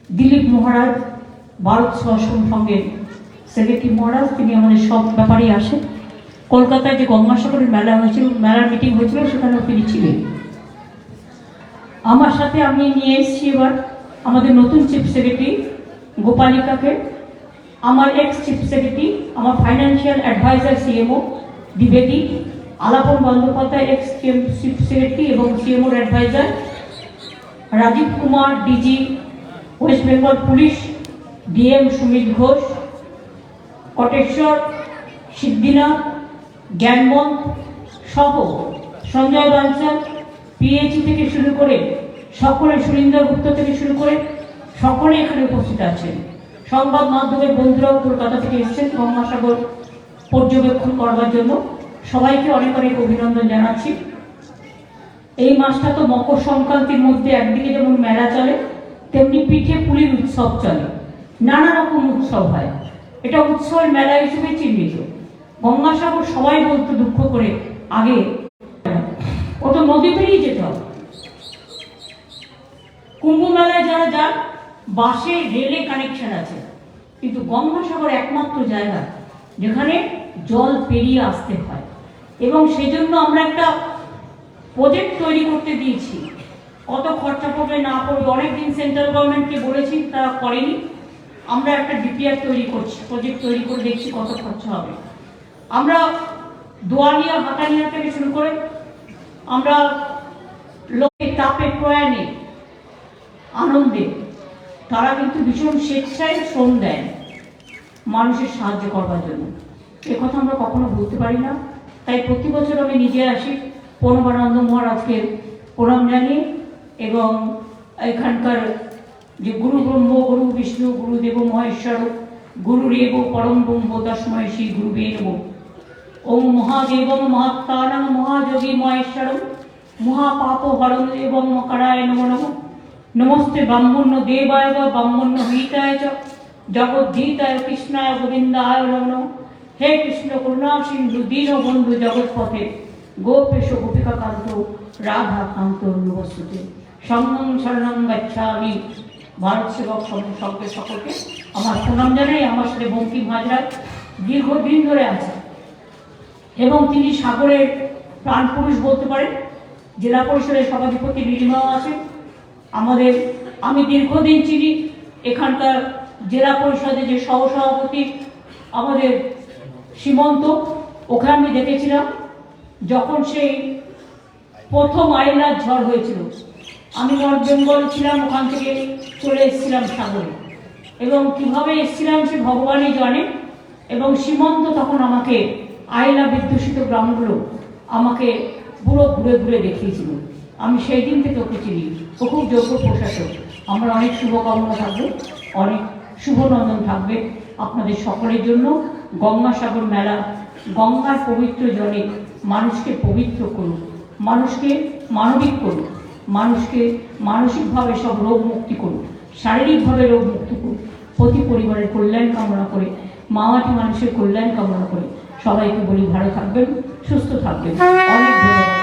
দিলীপ মহারাজ ভারত সেবাশ্রম সংঘের সেক্রেটারি মহারাজ, তিনি আমাদের সব ব্যাপারেই আসেন। কলকাতায় যে গঙ্গাসাগরের মেলা হয়েছিল, মেলার মিটিং হয়েছিল, সেখানেও তিনি ছিলেন। আমার সাথে আমি নিয়ে এসেছি এবার আমাদের নতুন চিফ সেক্রেটারি গোপালিকাকে, আমার এক্স চিফ সেক্রেটারি, আমার ফাইন্যান্সিয়াল অ্যাডভাইজার সিএমও দ্বিবেদী, Alapan Bandyopadhyay ex chief secretary এবং সিএমওর adviser, Rajiv Kumar DG West Bengal police, DM Sumit Ghosh, Koteshwar, Siddhinath, Gyanwant সহ সঞ্জয় বাঞ্চাল, পিএইচি থেকে শুরু করে সকলে, সুরিন্দর গুপ্ত থেকে শুরু করে সকলে এখানে উপস্থিত আছেন। সংবাদ মাধ্যমের বন্ধুরাও কলকাতা থেকে এসেছেন গঙ্গাসাগর পর্যবেক্ষণ করবার জন্য। সবাইকে অনেক অনেক অভিনন্দন জানাচ্ছি। এই মাসটা তো মকর সংক্রান্তির মধ্যে একদিকে যেমন মেলা চলে, তেমনি পিঠে পুলির উৎসব চলে, নানা রকম উৎসব হয়। এটা উৎসবের মেলা হিসেবে চিহ্নিত। গঙ্গাসাগর সবাই বলতে দুঃখ করে আগে ও তো নদী পেরিয়ে যেতে হবে। কুম্ভ মেলায় যারা যান বাসে রেলে কানেকশন আছে, কিন্তু গঙ্গাসাগর একমাত্র জায়গা যেখানে জল পেরিয়ে আসতে হয়। এবং সেজন্য আমরা একটা প্রজেক্ট তৈরি করতে দিয়েছি। কত খরচা পড়বে না পড়বে অনেকদিন সেন্ট্রাল গভর্নমেন্টকে বলেছি, তারা করেনি। আমরা একটা ডিপিআর তৈরি করছি, প্রজেক্ট তৈরি করে দেখছি কত খরচা হবে। আমরা দোয়ালিয়া হাতানিয়া থেকে শুরু করে আমরা লোকে তাপে প্রয়াণে আনন্দে তারা কিন্তু ভীষণ স্বেচ্ছায় শ্রম দেন মানুষের সাহায্য করবার জন্য। কথা আমরা কখনো বলতে পারি না। তাই প্রতি বছর আমি নিজে আসি প্রণবানন্দ মহারাজকে প্রণাম জানিয়ে, এবং এখানকার যে গুরু ব্রহ্ম, গুরু বিষ্ণু, গুরুদেব মহেশ্বর, গুরুরেব পরম ব্রহ্ম তস্মৈ শ্রী গুরুবে নমঃ। ওম মহাদেবং মহাত্মানং মহাযোগী মহেশ্বরং মহাপাপহরং এবং মকরায় নমো নমঃ। নমস্তে ব্রাহ্মণ্য দেবায় ব্রাহ্মণ্য হিতায় চ জগদ্ধিতায় কৃষ্ণায় গোবিন্দায় নমো নমঃ। হে কৃষ্ণ করুণা সিন্ধু দীনবন্ধু জগৎপথে গোপেশ গোপিকা কান্ত রাধা কান্ত নমস্তুতে। সঙ্গং শরণং গচ্ছামি। ভারত সেবক সংঘের সকলকে আমার প্রণাম জানাই। আমার সাথে বঙ্কিম হাজরা দীর্ঘদিন ধরে আছে এবং তিনি সাগরের প্রাণ পুরুষ বলতে পারেন। জেলা পরিষদের সভাধিপতি নীলিমাও আছেন আমাদের। আমি দীর্ঘদিন চিনি এখানকার জেলা পরিষদের যে সহসভাপতি আমাদের সীমন্ত, ওকে আমি দেখেছিলাম যখন সেই প্রথম আইলার ঝড় হয়েছিল। আমি নর্থ বেঙ্গল ছিলাম, ওখান থেকে চলে এসেছিলাম সাগরে, এবং কিভাবে এসেছিলাম সে ভগবানই জানে। এবং সীমন্ত তখন আমাকে আইলা বিদ্যুষিত গ্রামগুলো আমাকে পুরো ঘুরে ঘুরে দেখিয়েছিল। আমি সেই দিন থেকে ওকে চিনি। ও খুব যোগ্য প্রশাসক। আমরা অনেক শুভকামনা থাকবে, অনেক শুভনন্দন থাকবে আপনাদের সকলের জন্য। গঙ্গাসাগর মেলা গঙ্গার পবিত্র জলে মানুষকে পবিত্র করুন, মানুষকে মানবিক করুন, মানুষকে মানসিকভাবে সব রোগ মুক্তি করুন, শারীরিকভাবে রোগ মুক্তি করুন। প্রতি পরিবারের কল্যাণ কামনা করে, মামাটি মানুষের কল্যাণ কামনা করে সবাইকে বলি ভালো থাকবেন, সুস্থ থাকবেন। অনেক ধন্যবাদ।